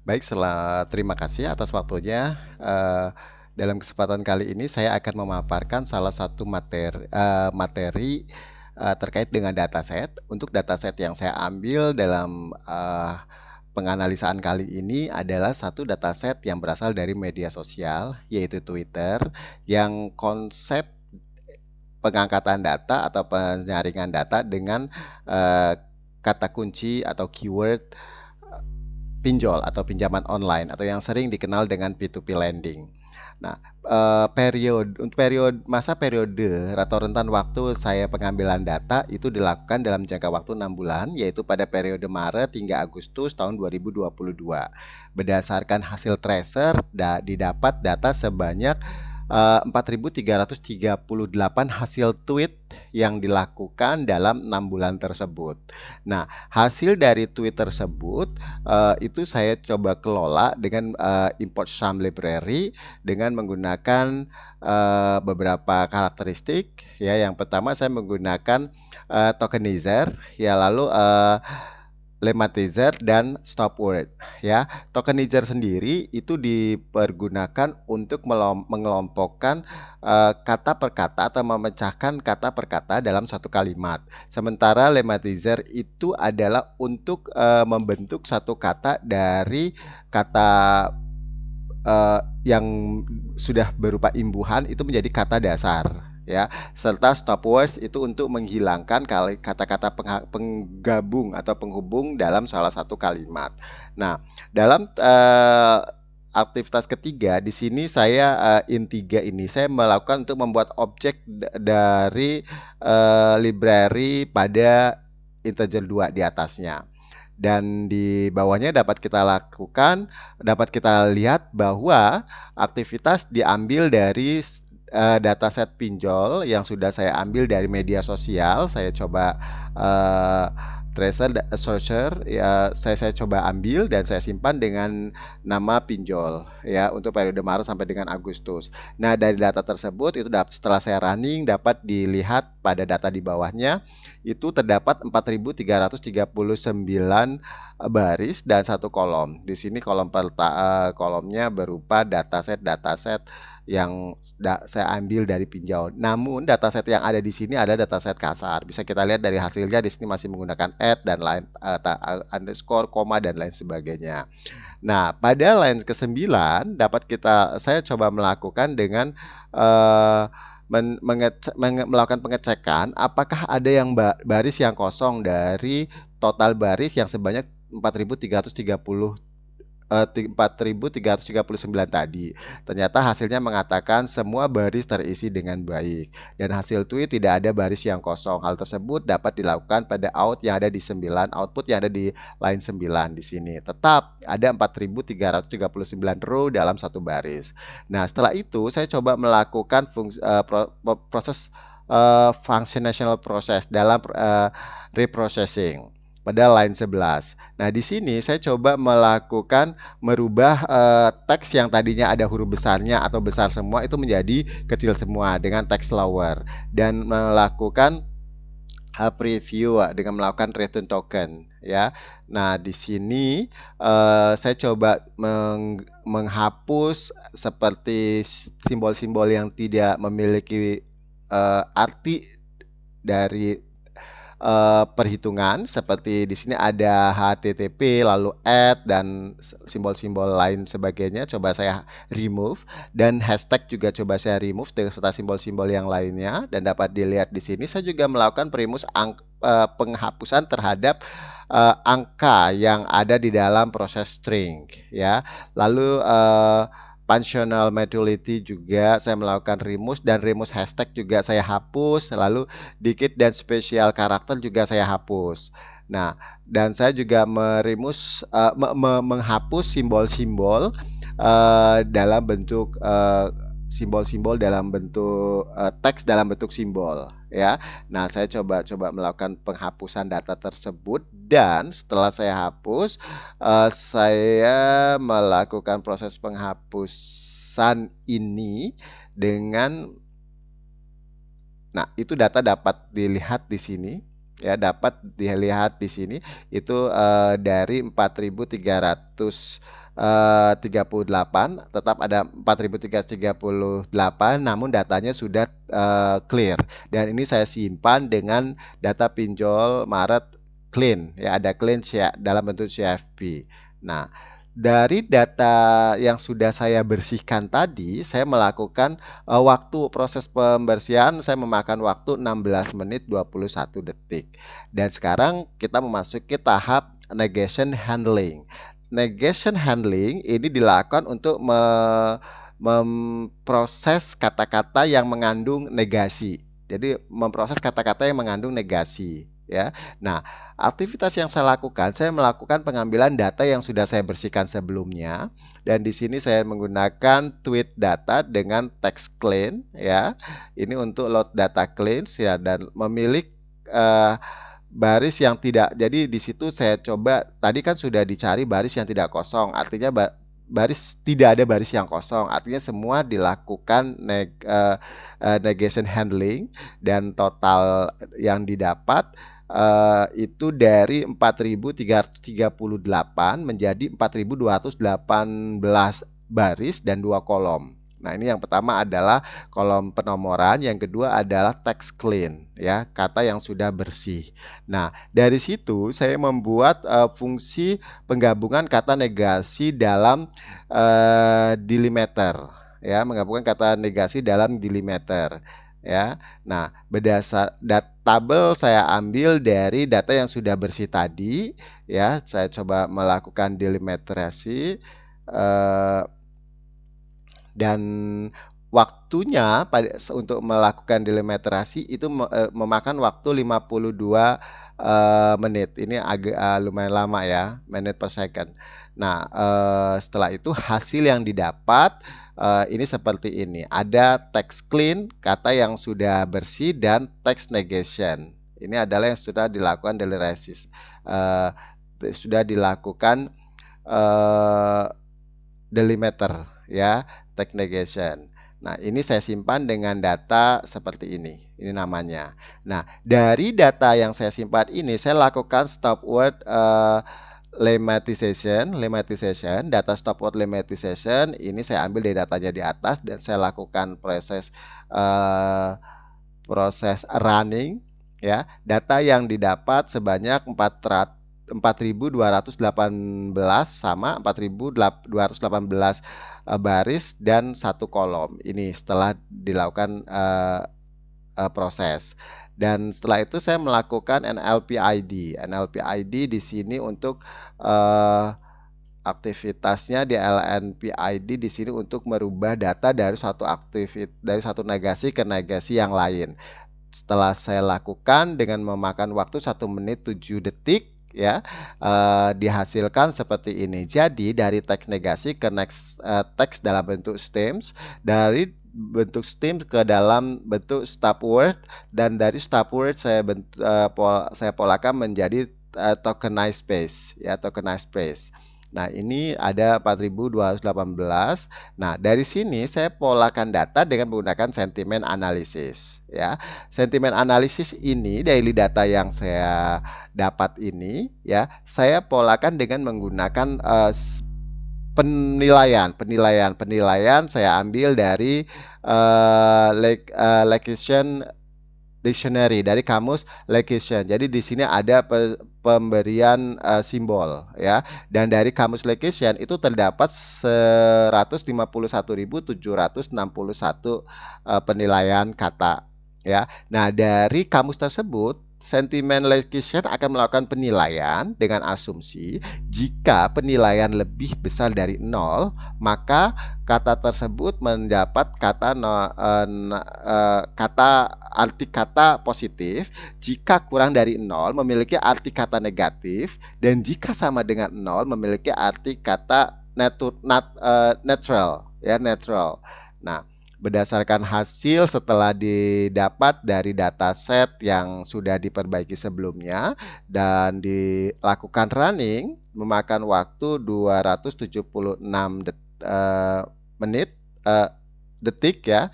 Baik, terima kasih atas waktunya. Dalam kesempatan kali ini saya akan memaparkan salah satu materi terkait dengan dataset. Untuk dataset yang saya ambil dalam penganalisaan kali ini adalah satu dataset yang berasal dari media sosial, yaitu Twitter, yang konsep pengangkatan data atau penyaringan data dengan eh, kata kunci atau keyword pinjol atau pinjaman online atau yang sering dikenal dengan P2P lending. Nah, masa periode atau rentan waktu saya pengambilan data itu dilakukan dalam jangka waktu 6 bulan, yaitu pada periode Maret hingga Agustus tahun 2022. Berdasarkan hasil tracer, didapat data sebanyak 4.338 hasil tweet yang dilakukan dalam 6 bulan tersebut. Nah, hasil dari tweet tersebut itu saya coba kelola dengan import some library dengan menggunakan beberapa karakteristik ya. Yang pertama saya menggunakan tokenizer ya, lalu lematizer dan stop word ya. Tokenizer sendiri itu dipergunakan untuk mengelompokkan kata per kata atau memecahkan kata per kata dalam satu kalimat. Sementara lematizer itu adalah untuk membentuk satu kata dari kata yang sudah berupa imbuhan itu menjadi kata dasar ya, serta stop words itu untuk menghilangkan kata-kata penggabung atau penghubung dalam salah satu kalimat. Nah, dalam aktivitas ketiga di sini saya in 3 ini saya melakukan untuk membuat objek dari library pada integer 2 di atasnya. Dan di bawahnya dapat kita lihat bahwa aktivitas diambil dari dataset pinjol yang sudah saya ambil dari media sosial. Saya coba uh, tracer searcher ya, saya coba ambil dan saya simpan dengan nama pinjol ya untuk periode Maret sampai dengan Agustus. Nah, dari data tersebut itu setelah saya running dapat dilihat pada data di bawahnya itu terdapat 4.339 baris dan satu kolom. Di sini kolomnya berupa dataset yang saya ambil dari pinjol. Namun dataset yang ada di sini ada dataset kasar. Bisa kita lihat dari hasilnya di sini masih menggunakan add dan lain underscore, koma dan lain sebagainya. Nah, pada line ke-9 saya coba melakukan dengan uh, melakukan pengecekan apakah ada baris yang kosong dari total baris yang sebanyak 4.330 4.339 tadi. Ternyata hasilnya mengatakan semua baris terisi dengan baik dan hasil tweet tidak ada baris yang kosong. Hal tersebut dapat dilakukan pada output yang ada di line 9 di sini. Tetap ada 4.339 row dalam satu baris. Nah, setelah itu saya coba melakukan proses functional process dalam reprocessing pada line 11. Nah, di sini saya coba merubah teks yang tadinya ada huruf besarnya atau besar semua itu menjadi kecil semua dengan teks lower dan melakukan preview dengan melakukan return token ya. Nah, di sini saya coba menghapus seperti simbol-simbol yang tidak memiliki arti dari perhitungan, seperti di sini ada HTTP lalu add dan simbol-simbol lain sebagainya coba saya remove, dan hashtag juga coba saya remove serta simbol-simbol yang lainnya. Dan dapat dilihat di sini saya juga melakukan penghapusan terhadap angka yang ada di dalam proses string ya. Lalu functional maturity juga saya melakukan remove, dan remove hashtag juga saya hapus, lalu dikit dan spesial karakter juga saya hapus. Nah, dan saya juga menghapus simbol-simbol dalam bentuk simbol-simbol dalam bentuk teks dalam bentuk simbol ya. Nah, saya coba melakukan penghapusan data tersebut, dan setelah saya hapus saya melakukan proses penghapusan ini dengan, nah, itu data dapat dilihat di sini ya, dapat dilihat di sini itu dari 4.338 tetap ada 4.338, namun datanya sudah clear, dan ini saya simpan dengan data pinjol Maret clean, ya, ada clean dalam bentuk CFP. Nah, dari data yang sudah saya bersihkan tadi, saya melakukan waktu proses pembersihan, saya memakan waktu 16 menit 21 detik. Dan sekarang kita memasuki tahap negation handling. Negation handling ini dilakukan untuk memproses kata-kata yang mengandung negasi. Jadi memproses kata-kata yang mengandung negasi, ya. Nah, aktivitas yang saya lakukan, saya melakukan pengambilan data yang sudah saya bersihkan sebelumnya, dan di sini saya menggunakan tweet data dengan text clean, ya. Ini untuk load data cleans, ya, dan memilih baris yang tidak. Jadi di situ saya coba, tadi kan sudah dicari baris yang tidak kosong, artinya tidak ada baris yang kosong, artinya semua dilakukan negation handling, dan total yang didapat itu dari 4.338 menjadi 4.218 baris dan 2 kolom. Nah, ini yang pertama adalah kolom penomoran, yang kedua adalah text clean, ya, kata yang sudah bersih. Nah, dari situ saya membuat fungsi penggabungan kata negasi dalam delimiter, ya, menggabungkan kata negasi dalam delimiter, ya. Nah, berdasar tabel saya ambil dari data yang sudah bersih tadi, ya. Saya coba melakukan delimiterasi dan waktunya untuk melakukan delimiterasi itu memakan waktu 52 menit. Ini agak lumayan lama, ya, menit per second. Nah, setelah itu hasil yang didapat ini seperti ini. Ada text clean, kata yang sudah bersih, dan text negation. Ini adalah yang sudah dilakukan delimiterasi, sudah dilakukan delimiter, ya, text negation. Nah, ini saya simpan dengan data seperti ini. Ini namanya. Nah, dari data yang saya simpan ini, saya lakukan stop word lemmatization, data stop word lemmatization. Ini saya ambil dari datanya di atas, dan saya lakukan proses running, ya. Data yang didapat sebanyak 4.218 sama 4.218 baris dan 1 kolom. Ini setelah dilakukan proses. Dan setelah itu saya melakukan NLPID. NLPID di sini untuk aktivitasnya di LNPID di sini untuk merubah data dari satu negasi ke negasi yang lain. Setelah saya lakukan dengan memakan waktu 1 menit 7 detik, ya, dihasilkan seperti ini. Jadi dari teks negasi ke teks dalam bentuk stems, dari bentuk stems ke dalam bentuk stop word, dan dari stop word saya polakan menjadi tokenized space, ya, tokenized space. Nah, ini ada 4.218. Nah, dari sini saya polakan data dengan menggunakan sentiment analysis, ya. Sentiment analysis ini daily data yang saya dapat ini, ya, saya polakan dengan menggunakan penilaian saya ambil dari Lexion Dictionary, dari kamus Lexion. Jadi di sini ada pemberian simbol, ya, dan dari kamus Lexion itu terdapat 151.761 penilaian kata, ya. Nah, dari kamus tersebut sentimen Lexion akan melakukan penilaian dengan asumsi jika penilaian lebih besar dari 0, maka kata tersebut mendapat arti kata positif. Jika kurang dari 0 memiliki arti kata negatif, dan jika sama dengan 0 memiliki arti kata neutral, ya, neutral. Nah, berdasarkan hasil setelah didapat dari dataset yang sudah diperbaiki sebelumnya dan dilakukan running, memakan waktu 276 detik, ya.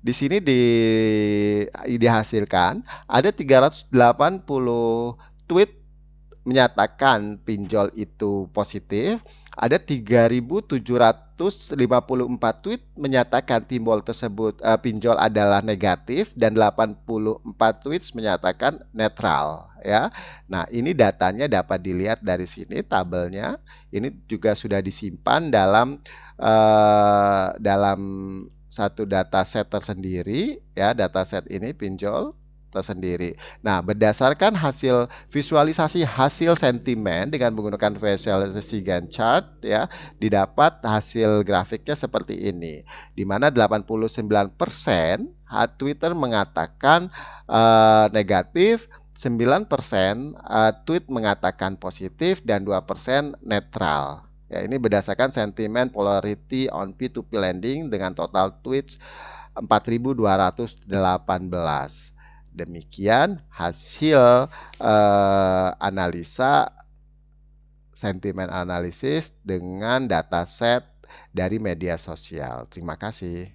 Di sini dihasilkan ada 380 tweet menyatakan pinjol itu positif, ada 3.754 tweet menyatakan pinjol adalah negatif, dan 84 tweets menyatakan netral ya. Nah, ini datanya dapat dilihat dari sini tabelnya. Ini juga sudah disimpan dalam satu dataset tersendiri ya, dataset ini pinjol tersendiri. Nah, berdasarkan hasil visualisasi hasil sentimen dengan menggunakan visualisasi Gantt chart ya, didapat hasil grafiknya seperti ini, di mana 89% Twitter mengatakan negatif, 9% tweet mengatakan positif, dan 2% netral. Ya, ini berdasarkan sentimen polarity on P2P lending dengan total tweets 4.218. Demikian hasil analisa sentimen analisis dengan dataset dari media sosial. Terima kasih.